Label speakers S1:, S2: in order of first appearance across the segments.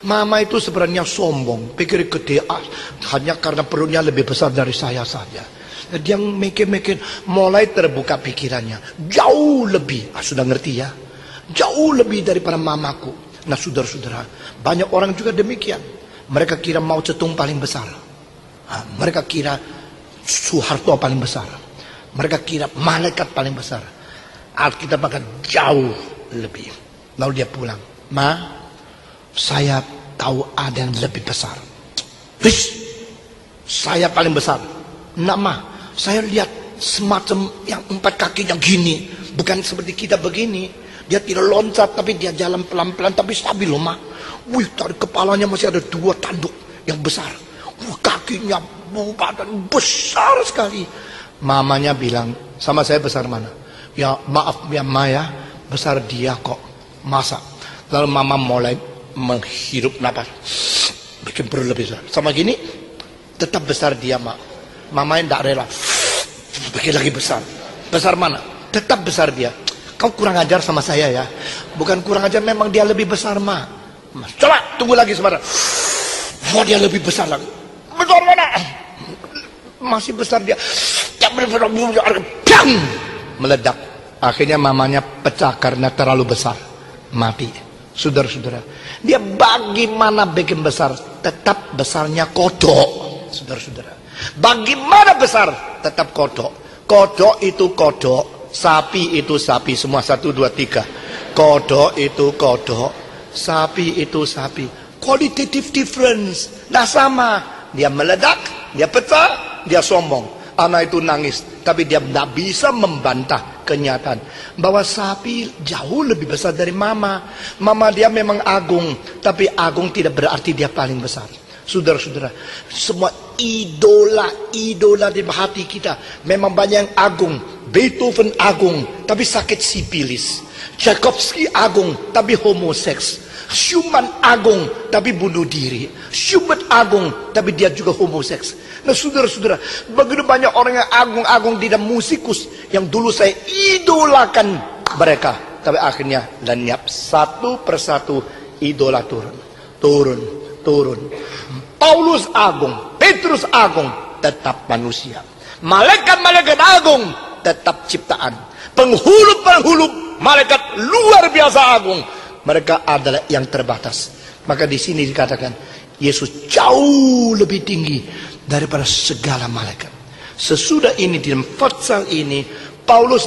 S1: Mama itu sebenarnya sombong, pikir gede hanya karena perutnya lebih besar dari saya saja. Dia mikir-mikir, mulai terbuka pikirannya, jauh lebih, sudah ngerti ya, jauh lebih daripada mamaku. Nah saudara-saudara, banyak orang juga demikian. Mereka kira Mao Zedong paling besar, mereka kira Soeharto paling besar, mereka kira malaikat paling besar. Alkitab akan jauh lebih. Lalu dia pulang, Ma, saya tahu ada yang lebih besar. Saya paling besar. Nak Ma, saya lihat semacam yang 4 kaki yang gini, bukan seperti kita begini. Dia tidak loncat, tapi dia jalan pelan-pelan, tapi stabil loh Ma. Wih, dari kepalanya masih ada 2 tanduk yang besar. Wih, kakinya badan besar sekali. Mamanya bilang, sama saya besar mana? Ya maaf ya Ma ya, besar dia kok. Masa? Lalu mama mulai menghirup napas, bikin perut lebih besar. Sama gini, tetap besar dia Ma. Mamanya tidak rela, bikin lagi besar. Besar mana? Tetap besar dia. Kau kurang ajar sama saya ya. Bukan kurang ajar, memang dia lebih besar Ma. Coba tunggu lagi sebentar. Wah, dia lebih besar lagi. Besar mana? Masih besar dia. Meledak. Akhirnya mamanya pecah karena terlalu besar, mati. Saudara-saudara, dia bagaimana bikin besar? Tetap besarnya kodok. Saudara-saudara, bagaimana besar? Tetap kodok. Kodok itu kodok, sapi itu sapi. Semua 1, 2, 3. Kodok itu kodok, sapi itu sapi. Qualitative difference, nah sama. Dia meledak, dia pecah, dia sombong. Anak itu nangis, tapi dia tidak bisa membantah kenyataan bahwa sapi jauh lebih besar dari mama. Mama dia memang agung, tapi agung tidak berarti dia paling besar. Saudara-saudara, semua idola di hati kita memang banyak yang agung. Beethoven agung, tapi sakit sipilis. Tchaikovsky agung, tapi homoseks. Schumann agung, tapi bunuh diri. Schubert agung, tapi dia juga homoseks. Nah saudara-saudara, begitu banyak orang yang agung-agung di dalam musikus yang dulu saya idolakan mereka, tapi akhirnya lenyap satu persatu. Idola turun. Paulus agung, Petrus agung, tetap manusia. Malaikat-malaikat agung, tetap ciptaan. Penghulu-penghulu malaikat luar biasa agung, mereka adalah yang terbatas. Maka di sini dikatakan Yesus jauh lebih tinggi daripada segala malaikat. Sesudah ini, di dalam pasal ini, Paulus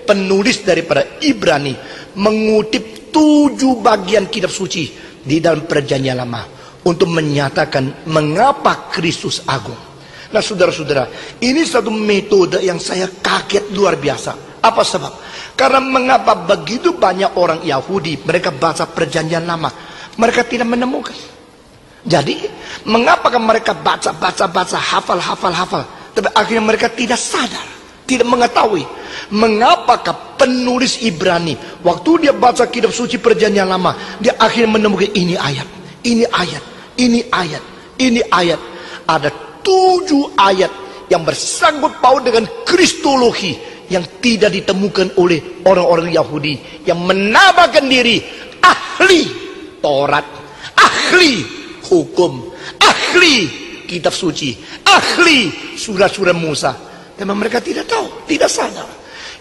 S1: penulis daripada Ibrani mengutip 7 bagian kitab suci di dalam Perjanjian Lama untuk menyatakan mengapa Kristus agung. Nah saudara-saudara, ini satu metode yang saya kaget luar biasa. Apa sebab? Karena mengapa begitu banyak orang Yahudi mereka baca Perjanjian Lama, mereka tidak menemukan. Jadi mengapa mereka baca, hafal, tapi akhirnya mereka tidak sadar, tidak mengetahui mengapakah penulis Ibrani waktu dia baca kitab suci Perjanjian Lama, dia akhirnya menemukan ini ayat, ini ayat, ini ayat, ini ayat. Ada 7 ayat yang bersangkut paut dengan kristologi yang tidak ditemukan oleh orang-orang Yahudi yang menamakan diri ahli Taurat, ahli hukum, ahli kitab suci, ahli surat-surat Musa. Memang mereka tidak tahu, tidak sadar.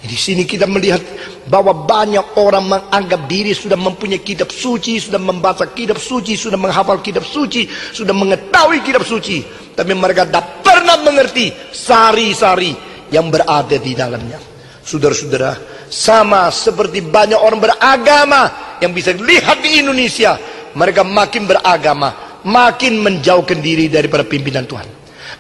S1: Di sini kita melihat bahwa banyak orang menganggap diri sudah mempunyai kitab suci, sudah membaca kitab suci, sudah menghafal kitab suci, sudah mengetahui kitab suci, tapi mereka tidak pernah mengerti sari-sari yang berada di dalamnya. Saudara-saudara, sama seperti banyak orang beragama yang bisa lihat di Indonesia, mereka makin beragama, makin menjauhkan diri daripada pimpinan Tuhan.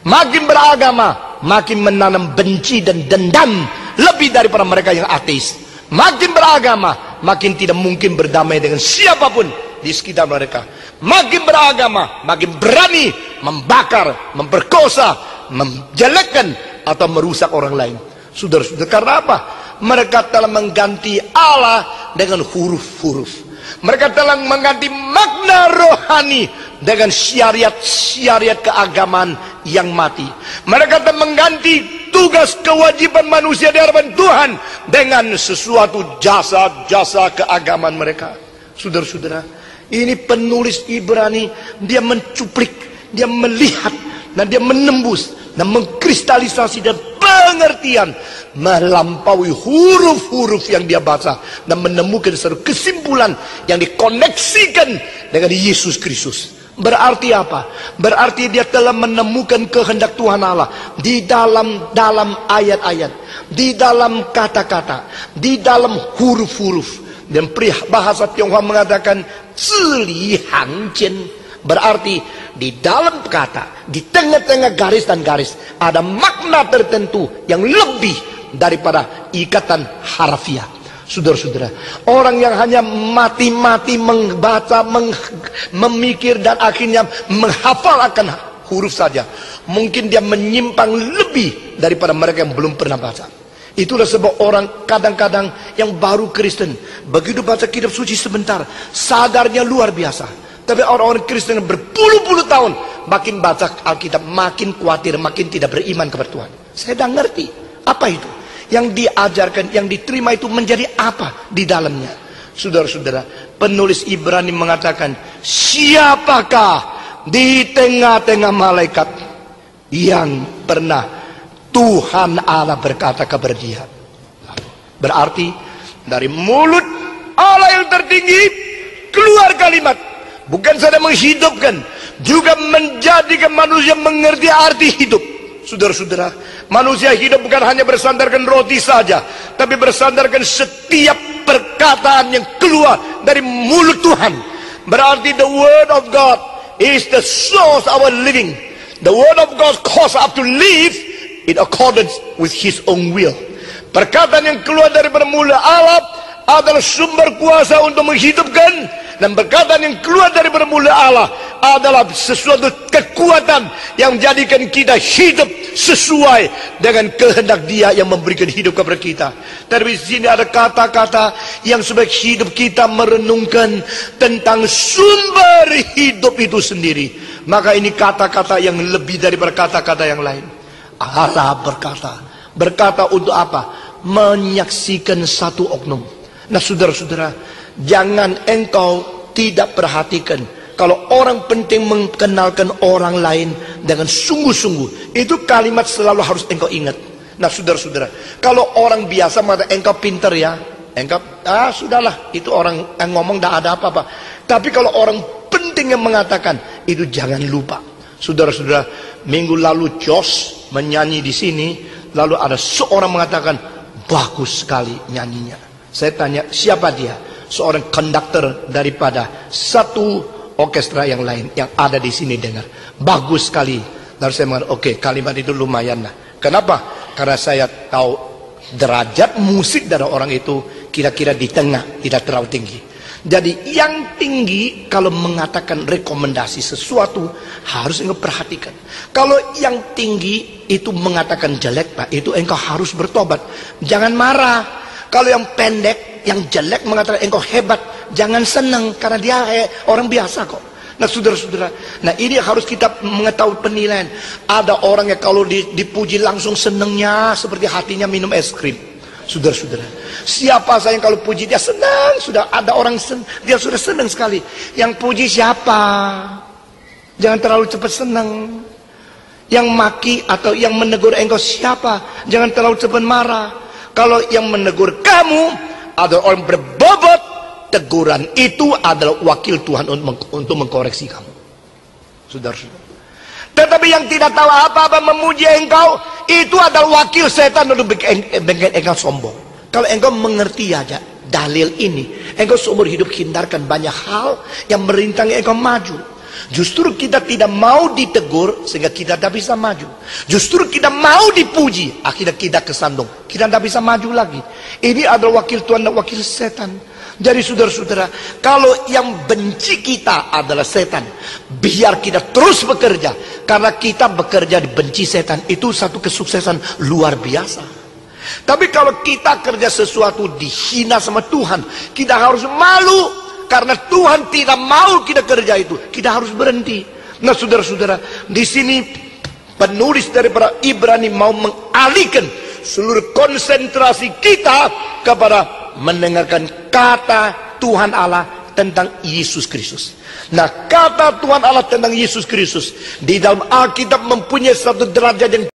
S1: Makin beragama, makin menanam benci dan dendam lebih daripada mereka yang ateis. Makin beragama, makin tidak mungkin berdamai dengan siapapun di sekitar mereka. Makin beragama, makin berani membakar, memperkosa, menjelekkan atau merusak orang lain. Saudara-saudara, karena apa? Mereka telah mengganti Allah dengan huruf-huruf. Mereka telah mengganti makna rohani dengan syariat-syariat keagamaan yang mati. Mereka telah mengganti tugas kewajiban manusia di hadapan Tuhan dengan sesuatu jasa-jasa keagamaan mereka. Saudara-saudara, Ini penulis Ibrani, dia mencuplik, dia melihat, dan dia menembus, dan mengkristalisasi dan pengertian melampaui huruf-huruf yang dia baca, dan menemukan satu kesimpulan yang dikoneksikan dengan Yesus Kristus. Berarti apa? Berarti dia telah menemukan kehendak Tuhan Allah di dalam ayat-ayat, di dalam kata-kata, di dalam huruf-huruf. Dan bahasa Tionghoa mengatakan "Zili Hang Jian", berarti di dalam kata, di tengah-tengah garis dan garis, ada makna tertentu yang lebih daripada ikatan harafiah. Saudara-saudara, orang yang hanya mati-mati membaca, memikir, dan akhirnya menghafal akan huruf saja, mungkin dia menyimpang lebih daripada mereka yang belum pernah baca. Itulah sebab orang kadang-kadang yang baru Kristen, begitu baca kitab suci sebentar, sadarnya luar biasa. Tapi orang-orang Kristen yang berpuluh-puluh tahun, makin baca Alkitab, makin khawatir, makin tidak beriman kepada Tuhan. Saya tidak ngerti apa itu yang diajarkan, yang diterima itu menjadi apa di dalamnya. Saudara-saudara, penulis Ibrani mengatakan, siapakah di tengah-tengah malaikat yang pernah Tuhan Allah berkata kepada dia? Berarti dari mulut Allah yang tertinggi keluar kalimat, bukan saja menghidupkan, juga menjadikan manusia mengerti arti hidup. Saudara-saudara, manusia hidup bukan hanya bersandarkan roti saja, tapi bersandarkan setiap perkataan yang keluar dari mulut Tuhan. Berarti the word of God is the source of our living. The word of God calls us to live in accordance with His own will. Perkataan yang keluar daripada mulut Allah adalah sumber kuasa untuk menghidupkan, dan perkataan yang keluar daripada mulut Allah adalah sesuatu kekuatan yang menjadikan kita hidup sesuai dengan kehendak Dia yang memberikan hidup kepada kita. Tapi di sini ada kata-kata yang sebagai hidup kita merenungkan tentang sumber hidup itu sendiri. Maka ini kata-kata yang lebih daripada kata-kata yang lain. Allah berkata untuk apa? Menyaksikan satu oknum. Nah, saudara-saudara, jangan engkau tidak perhatikan kalau orang penting mengenalkan orang lain dengan sungguh-sungguh. Itu kalimat selalu harus engkau ingat. Nah, saudara-saudara, kalau orang biasa mengatakan engkau pinter ya, engkau sudahlah, itu orang yang ngomong tidak ada apa-apa. Tapi kalau orang penting yang mengatakan, itu jangan lupa. Saudara-saudara, minggu lalu Josh menyanyi di sini, lalu ada seorang mengatakan bagus sekali nyanyinya. Saya tanya, siapa dia? Seorang konduktor daripada satu orkestra yang lain yang ada di sini dengar. Bagus sekali. Lalu saya mengatakan, oke, kalimat itu lumayan lah. Kenapa? Karena saya tahu derajat musik dari orang itu kira-kira di tengah, tidak terlalu tinggi. Jadi yang tinggi kalau mengatakan rekomendasi sesuatu harus engkau perhatikan. Kalau yang tinggi itu mengatakan jelek, Pak, itu engkau harus bertobat. Jangan marah. Kalau yang pendek, yang jelek mengatakan engkau hebat, jangan senang karena dia orang biasa kok. Nah, saudara-saudara, nah ini harus kita mengetahui penilaian. Ada orang yang kalau dipuji langsung senangnya seperti hatinya minum es krim. Saudara-saudara, siapa saya yang kalau puji dia senang? Sudah ada orang dia sudah senang sekali. Yang puji siapa? Jangan terlalu cepat senang. Yang maki atau yang menegur engkau siapa? Jangan terlalu cepat marah. Kalau yang menegur kamu adalah orang berbobot, teguran itu adalah wakil Tuhan untuk mengkoreksi kamu. Saudara-saudara. Tetapi yang tidak tahu apa-apa memuji engkau, itu adalah wakil setan untuk bikin engkau sombong. Kalau engkau mengerti aja dalil ini, engkau seumur hidup hindarkan banyak hal yang merintangi engkau maju. Justru kita tidak mau ditegur sehingga kita tidak bisa maju. Justru kita mau dipuji, akhirnya kita kesandung, kita tidak bisa maju lagi. Ini adalah wakil Tuhan dan wakil setan. Jadi saudara-saudara, kalau yang benci kita adalah setan, biar kita terus bekerja, karena kita bekerja dibenci setan, itu satu kesuksesan luar biasa. Tapi kalau kita kerja sesuatu dihina sama Tuhan, kita harus malu. Karena Tuhan tidak mau kita kerja itu, kita harus berhenti. Nah, saudara-saudara, di sini penulis daripada Ibrani mau mengalihkan seluruh konsentrasi kita kepada mendengarkan kata Tuhan Allah tentang Yesus Kristus. Nah, kata Tuhan Allah tentang Yesus Kristus di dalam Alkitab mempunyai satu derajat yang